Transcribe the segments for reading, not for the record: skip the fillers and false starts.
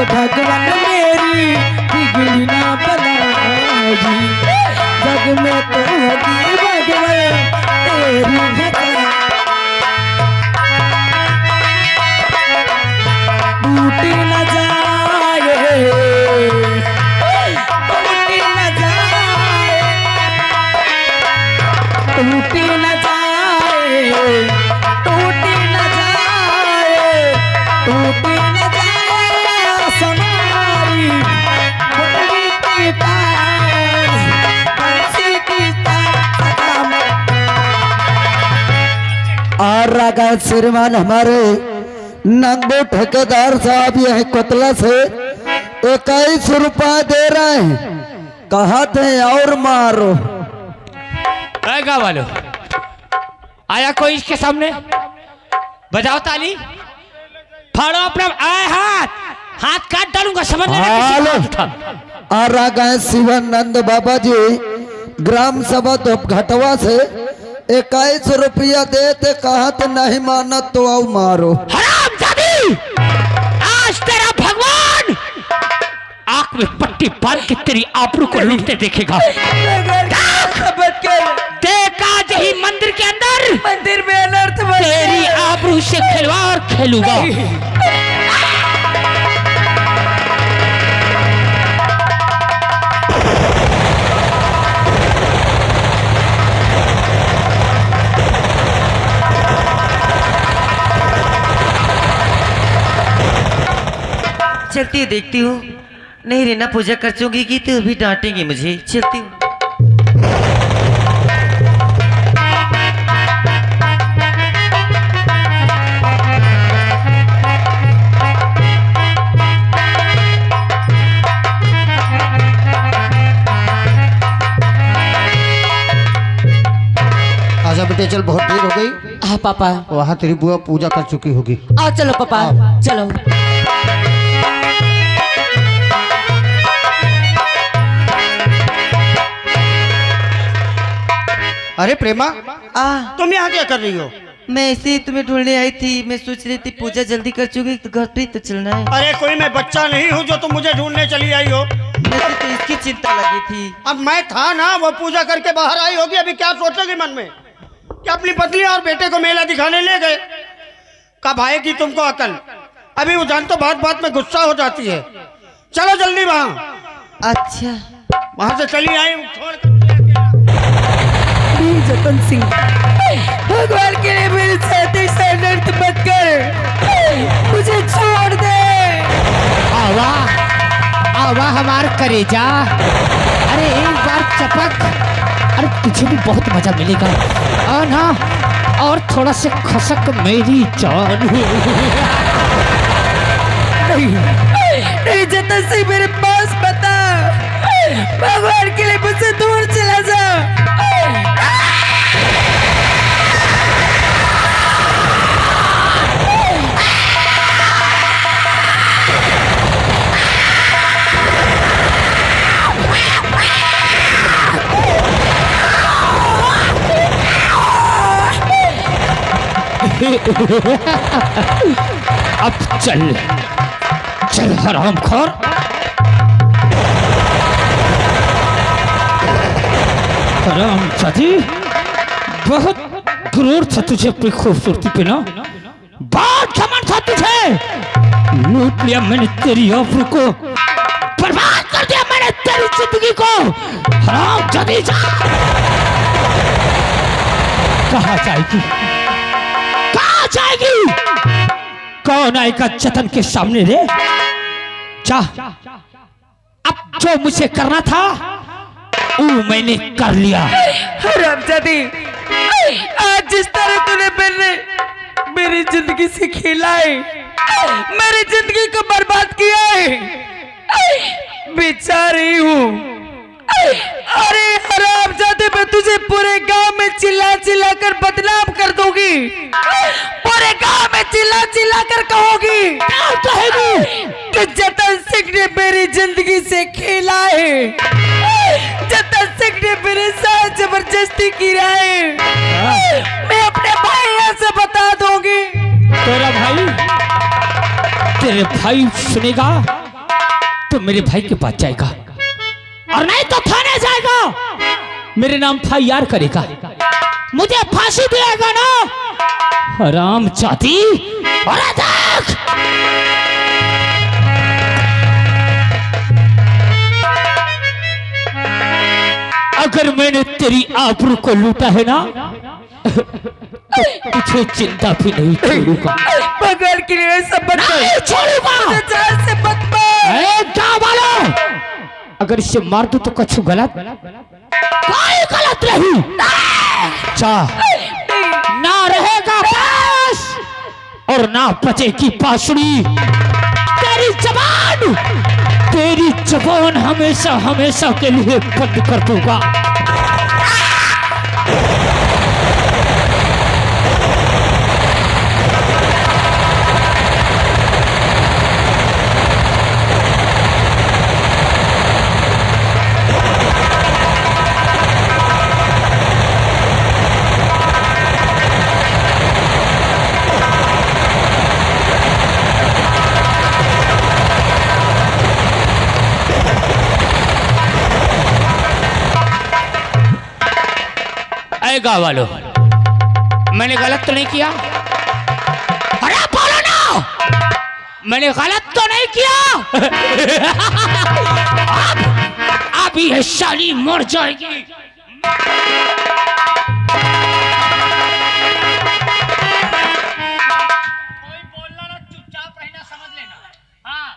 भगवान मेरी बिगड़ी ना बनाई, जग में तो होगी भगवान तेरी भगवान। टूटी न जाए, टूटी न जाए, टूटी न जाए, टूटी न जाए, टूटी न जाए समारी बड़ी की तार, बंसी की तार। और रागा श्रीमान हमारे नंगो ठेकेदार साहब यह कोतला से 21 रुपया दे रहे हैं, कहा थे और मारो। गाँव वालों आया कोई इसके सामने, बजाओ ताली, फाड़ो अपना आए हाथ, हाथ काट डालूंगा समझ लेना। आ गए शिवानंद बाबा जी ग्राम सभा तो घटवा से 21 रुपया देते, कहा तो नहीं माना तो आओ मारो। हरामजादी, आज तेरा भगवान आंख में पट्टी बांध के तेरी आबरू को लूटते देखेगा। देख आज ही मंदिर के अंदर, मंदिर में अनर्थ तेरी आबरू से खिलवाड़ खेलूंगा। चलती है देखती हूँ, नहीं रीना पूजा कर चुकी की तो भी डांटेंगी मुझे। चलती हूँ। आजा बेटे चल, बहुत देर हो गई। हाँ पापा। वहाँ तेरी बुआ पूजा कर चुकी होगी। आओ चलो पापा, चलो। अरे प्रेमा, तुम यहाँ क्या कर रही हो? मैं ऐसे ही तुम्हें ढूंढने आई थी। मैं सोच रही थी पूजा जल्दी कर चुकी तो घर पे तो चलना है। अरे कोई मैं बच्चा नहीं हूँ जो तुम मुझे ढूंढने चली आई हो। मुझे तो इसकी चिंता लगी थी। अब मैं था ना, वो पूजा करके बाहर आई होगी। अभी क्या सोचोगी मन में? क्या अपनी पत्नी और बेटे को मेला दिखाने ले गए? कब आएगी तुमको अकल? अभी वो जान तो बात बात में गुस्सा हो जाती है। चलो जल्दी वहाँ। अच्छा वहाँ से चली आई छोड़। जतन सिंह, भगवान के लिए मेरे साथ ऐसा नर्त मत कर, मुझे छोड़ दे। आवा आवा हमार करेजा, अरे एक बार चपक, अरे तुझे भी बहुत मजा मिलेगा। और ना और थोड़ा से खसक मेरी जान। नहीं जतन सिंह मेरे पास बता, भगवान के लिए मुझसे दूर चला जा। अब चल चल हरामखोर। हरामजादी, बहुत गुरूर था तुझे अपनी खूबसूरती पे ना, बहुत घमंड था तुझे। लूट लिया मैंने तेरी आबरू को, बर्बाद कर दिया मैंने तेरी जिंदगी को। हरामजादी जा, कहाँ जाएगी, कहाँ जाएगी? कौन आएगा जतन के सामने रे? जा, अब जो मुझे करना था वो मैंने कर लिया। हरामजादी, आज जिस तरह तूने मेरी जिंदगी से खेला है, मेरी जिंदगी को बर्बाद किया है, बेचारी हूँ। अरे हरामजादी, मैं तुझे पूरे गांव में चिल्ला चिल्ला कर बदनाम कर दूंगी। पूरे गांव में चिल्ला चिल्ला कर कहूंगी कि जतन सिंह ने मेरी जिंदगी से खेला है, जतन सिंह ने मेरे साथ जबरदस्ती की है। मैं अपने भाई से बता दूंगी। तेरा भाई सुनेगा? मेरे भाई के पास जाएगा और नहीं तो थाने जाएगा, मेरे नाम FIR करेगा, मुझे फांसी दिएगा ना। हराम जाती। अरे देख, अगर मैंने तेरी आबरू को लूटा है ना तो तुझे चिंता भी नहीं छोड़ूंगा। भगवान के लिए सब नहीं छोड़ूंगा। जान से मत मार। क्या बोलो? अगर इसे मार दूं तो कुछ गलत, कोई गलत नहीं। जा, ना रहेगा पास और ना बचेगी बांसुरी। तेरी जबान हमेशा हमेशा के लिए बंद कर दूंगा। गाँव वालों, मैंने गलत तो नहीं किया? अरे बोलो ना, मैंने गलत तो नहीं किया? अब ये साली मर जाएगी। कोई बोलना ना, चुपचाप रहना, समझ लेना। हाँ,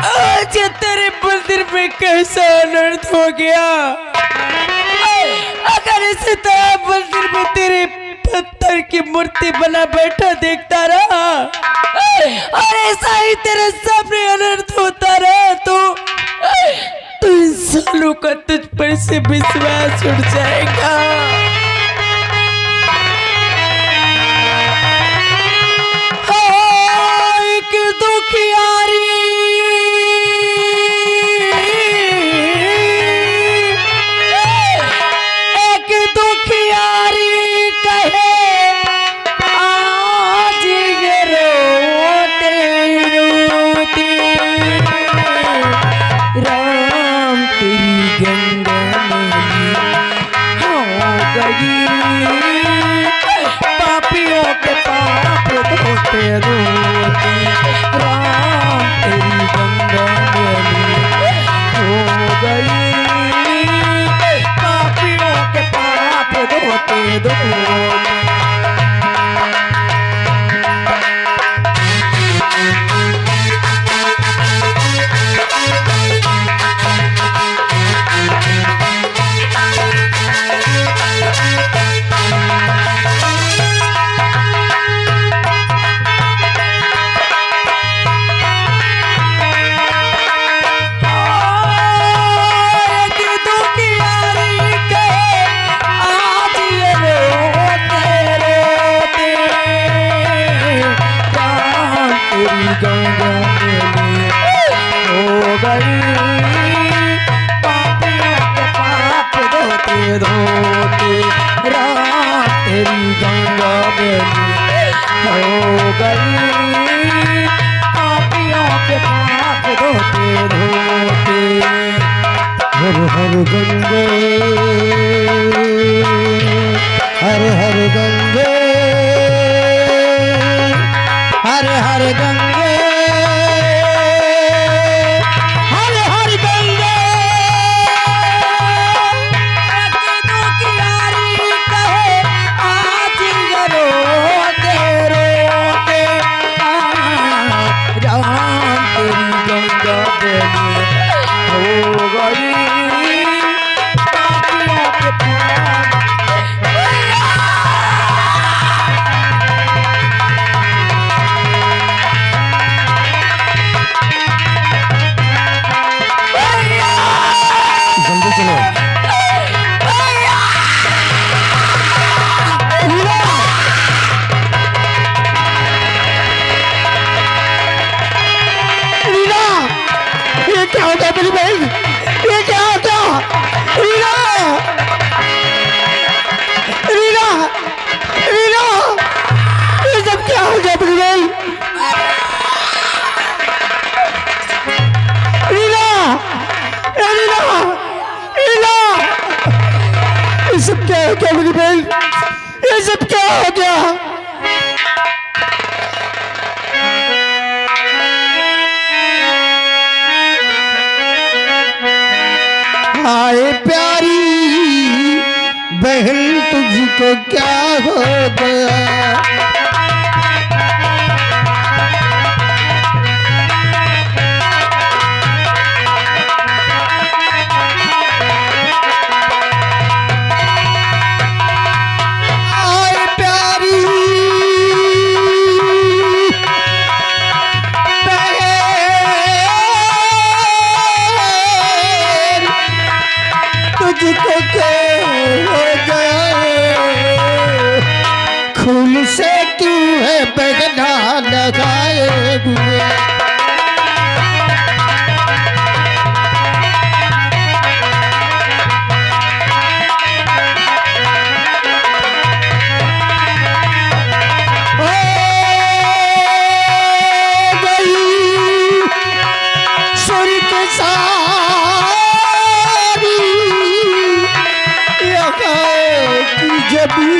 आज तेरे मंदिर में कैसा अनर्थ हो गया। अगर इसी तरह मंदिर में तेरे पत्थर की मूर्ति बना बैठा देखता रहा और ऐसा ही तेरे सामने अनर्थ होता रहा तो इंसानों का तुझ पर से विश्वास उठ जाएगा। दुखियारी एक दुखियारी कहे आज ये रोते रोते राम तेरी गंगा में हो गई पापियों के पाप धोते रोते राम तेरी गंगा में हो गई पापियों के पाप धोते धोते। हर हर गंगे हर हर गंगे हर हर गंगे दुखियारी कहे आज ये रोते रोते राम तेरी गंगा बेली हो गई जल्दी चलो। रीना, ये क्या हो गया मेरी बहन? ये क्या हो गया? रीना, रीना, रीना, ये सब क्या हो गया मेरी बहन? रीना, रीना, रीना, ये सब क्या हो गया मेरी बहन? ये सब क्या हो गया? हाय प्यारी बहन तुझको क्या हो गया? हाय प्यारी बहन तुझको क्या हो गया? खून से तू है बगना लगाए हुए। हो गई सुर के सारी की जबी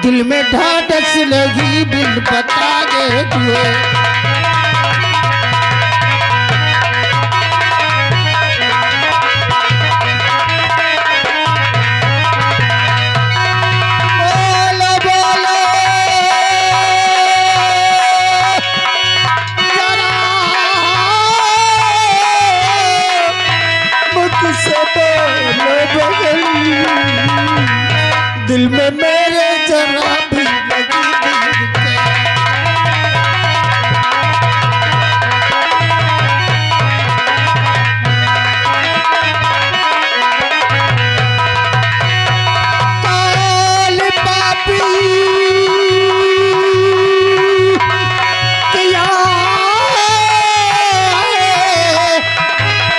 दिल में ढाढ़स लगी दिल बता दे हुए। बोलो बोलो जरा मुझसे बोलो बगल दिल में मेरे जरा भी लगी दिल के। काल पापी किया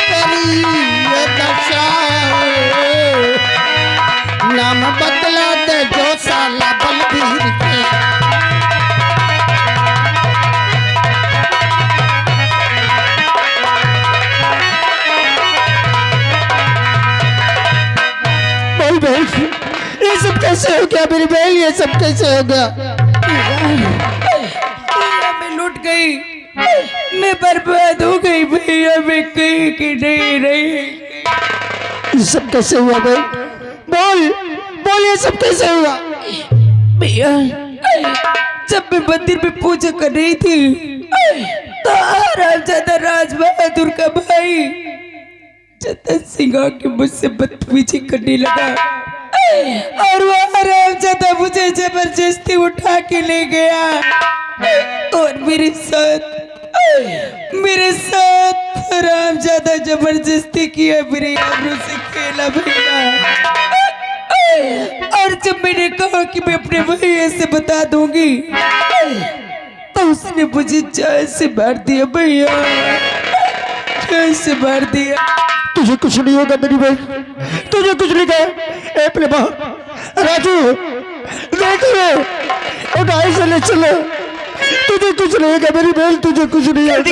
तेरी ये दशा, नाम बदला दे जो साला बलबीर के। बोल बहन, ये सब कैसे हो गया मेरी बहन? ये सब कैसे हो गया? भैया मैं लूट गई, मैं बर्बाद हो गई भैया, मैं कहीं की नहीं रही। ये सब कैसे हुआ बहन? बोल बोल, ये सब कैसे हुआ? भैया जब मैं मंदिर में पूजा कर रही थी तो राजा राज बहादुर का भाई जतन सिंह के मुझसे बदतमीजी करने लगा और वो रामजादा मुझे जबरदस्ती उठा के ले गया और मेरे साथ रामजादा जबरदस्ती किया, मेरे आबरू से खेला भैया। और जब मैंने कहा कि मैं अपने भैया से बता दूंगी तो उसने मुझे जान से मार दिया भैया, जान से मार दिया। तुझे कुछ नहीं होगा मेरी बहन, तुझे कुछ नहीं कहा। अपने राजू देखो गाड़ी से ले चलो, तुझे कुछ नहीं होगा मेरी बहन, तुझे कुछ नहीं होगा।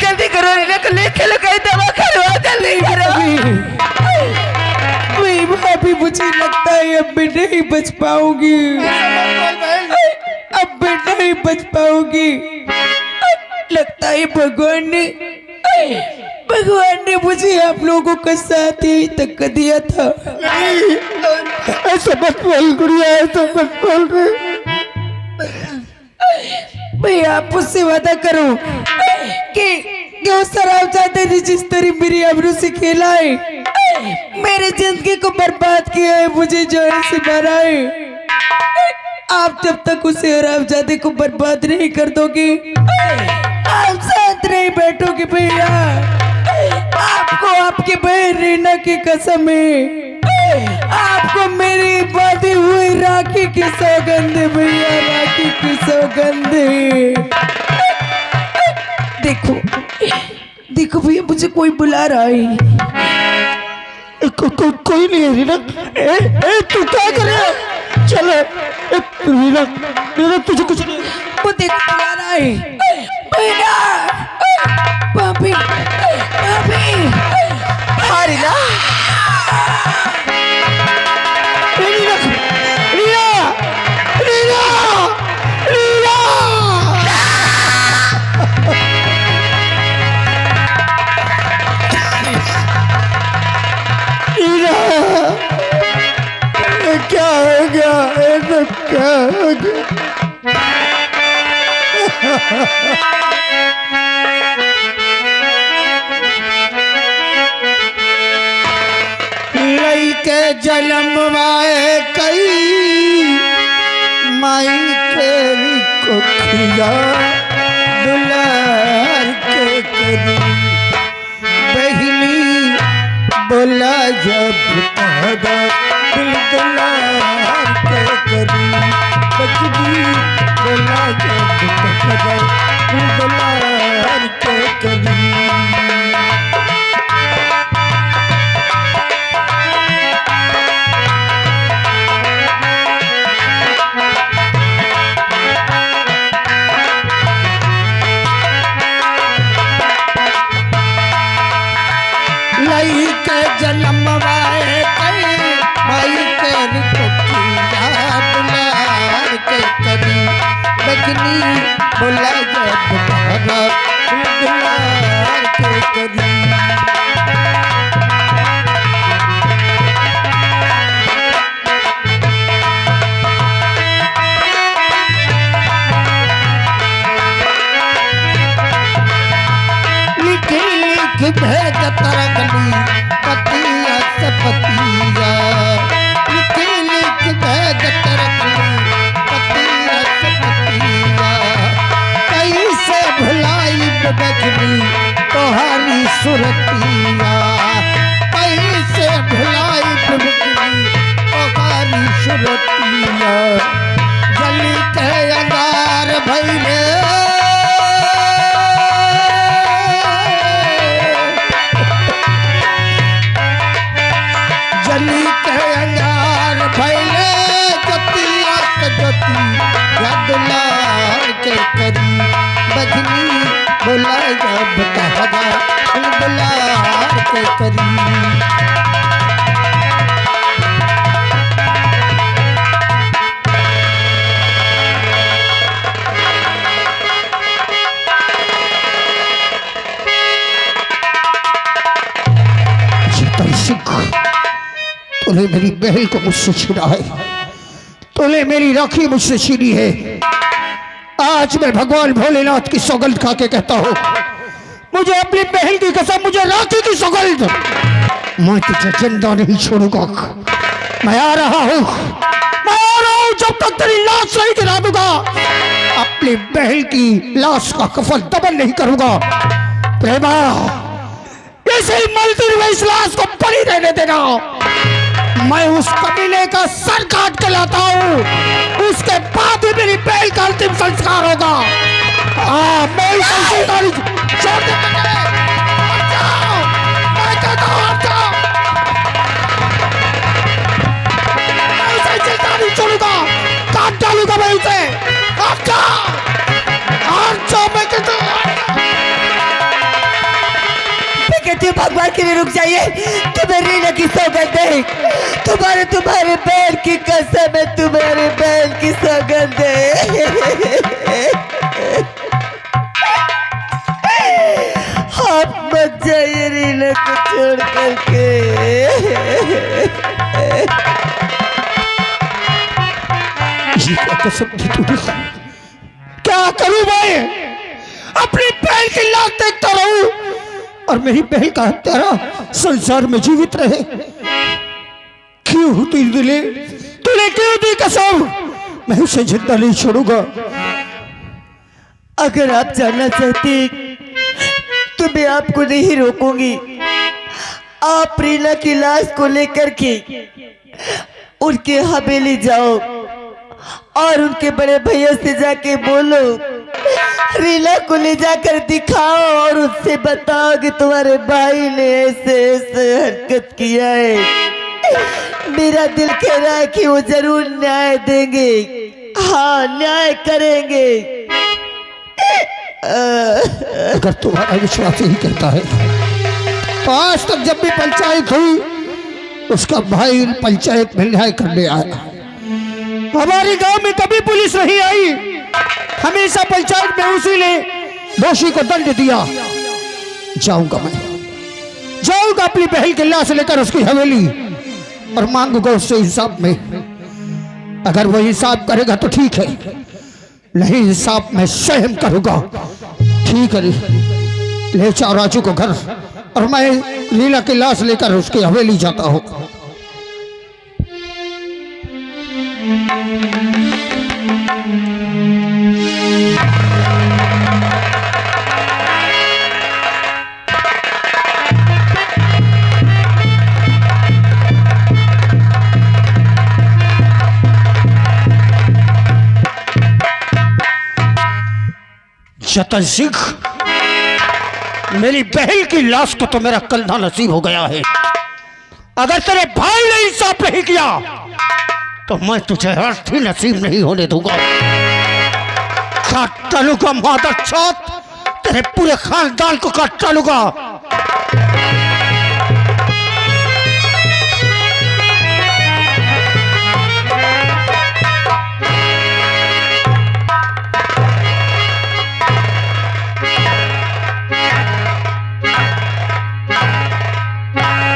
जल्दी करो, ले चलो कहीं दवा करवा, जल्दी करो। भाभी मुझे लगता है अब मैं नहीं बच पाऊंगी, अब मैं नहीं बच पाऊंगी। लगता है भगवान ने मुझे आप लोगों का साथ यही तक दिया था। ऐसा मत बोल गुड़िया, ऐसा मत बोल रहे। भैया आप मुझसे वादा करो कि उस रामजादा ने जिस तरह मेरी आबरू से खेला है, मेरी जिंदगी को बर्बाद किया है, मुझे जान से मारा है, आप जब तक उसे रामजादे को बर्बाद नहीं कर दोगे आप साथ नहीं बैठोगे भैया, आपको आपकी बहन रीना की कसम है, आपको मेरी बाधी हुई राखी की सौगंध है भैया, राखी की सौगंध है। देखो देखो भैया, मुझे कोई बुला रहा है। कोई नहीं है रीना। तू क्या कर रहा है? चलो रीना, रीना तुझे कुछ नहीं। वो देखो बुला रहा है। भैया, भाभी, भाभी, हाँ रीना। रीना, रीना, रीना, रीना। क्या हो गया? क्या हो गया? लई के जलमवाए कई माई तेरी कोखिया दुलार के करी बहली बोला जब तारा दिल दुलार के करी बचगी बोला जब तारा दिल दुलार के करी। लई के जलमवाए कई माई तेरी कोखिया दुलार के करी बजनी बोला जब तारा दुलार के करी। लिख लिख भेज तरगली पतिया से पतिया, लिख लिख भेज तरगली पतिया से पतिया। कैसे भुलाई बजनी तोहारी सुरतिया, कैसे भुलाई बजनी तोहारी सुरतिया। जली के अंगार भैले जली के अंगार भैले जतिया से जती या दुलार के करी बजनी बोला जब तारा दुलार के करी। तूने मेरी बहन को मुझसे छीना है, तूने मेरी राखी मुझसे छीनी है। आज मैं भगवान भोलेनाथ की सौगंध खा के कहता हूँ, मुझे अपनी बहन की कसम, मुझे राखी की सौगंध, मैं तुझे जिंदा नहीं छोड़ूंगा। मैं आ रहा हूँ, मैं आ रहा हूँ। जब तक तेरी लाश नहीं गिरा दूंगा, अपनी बहन की लाश का कफन दफन नहीं करूंगा। प्रेमा, इसी मजदूर में इस लाश को पड़ी रहने देना। मैं उस कमीने का सर काट के लाता हूँ, उसके बाद ही मेरी बहन का अंतिम संस्कार होगा। मैं इस संस्कार छोड़ दे, हट जाओ, मैं कहता हूँ हट जाओ। मैं इसे जिंदा नहीं छोड़ूंगा, काट डालूंगा मैं इसे। हट जाओ, हट जाओ, मैं कहता हूँ भगवान के लिए रुक जाइए। तुम्हें रीना की सौगंध है, तुम्हारे बहन की कसम है, तुम्हारे बहन की सौगंध है। आप मत जाइए रीना को छोड़ करके। क्या करूं मैं? अपनी बहन की लाश देखता रहूं और मेरी बहन का हत्यारा संसार में जीवित रहे। क्यों दिले, तूने क्यों दी कसम? मैं उसे जिंदा नहीं छोड़ूंगा। अगर आप जानना चाहती तो मैं आपको नहीं रोकूंगी, आप रीना की लाश को लेकर के उनके हवेली जाओ और उनके बड़े भैया से जाके बोलो, रीना को ले जाकर दिखाओ और उससे बताओ कि तुम्हारे भाई ने ऐसे ऐसे हरकत किया है। मेरा दिल कह रहा है कि वो जरूर न्याय देंगे, हाँ न्याय करेंगे। अगर तुम्हारा विश्वास ही कहता है तो आज तक जब भी पंचायत हुई उसका भाई पंचायत में न्याय करने आया। हमारे गांव में कभी पुलिस नहीं आई, हमेशा पंचायत में उसी ने दोषी को दंड दिया। जाऊंगा मैं, जाऊंगा अपनी बहन की लाश लेकर उसकी हवेली और मांगूंगा उससे हिसाब में। अगर वो हिसाब करेगा तो ठीक है, नहीं हिसाब मैं स्वयं करूंगा। ठीक है, ले जाओ राजू को घर और मैं लीला की लाश लेकर उसकी हवेली जाता हूँ। जतन सिंह, मेरी बहन की लाश को तो मेरा कंधा नसीब हो गया है। अगर तेरे भाई ने इंसाफ नहीं किया तो मैं तुझे अर्थी नसीब नहीं होने दूंगा। काट डालूंगा मादर चौथ, तेरे पूरे खानदान को काट डालूंगा।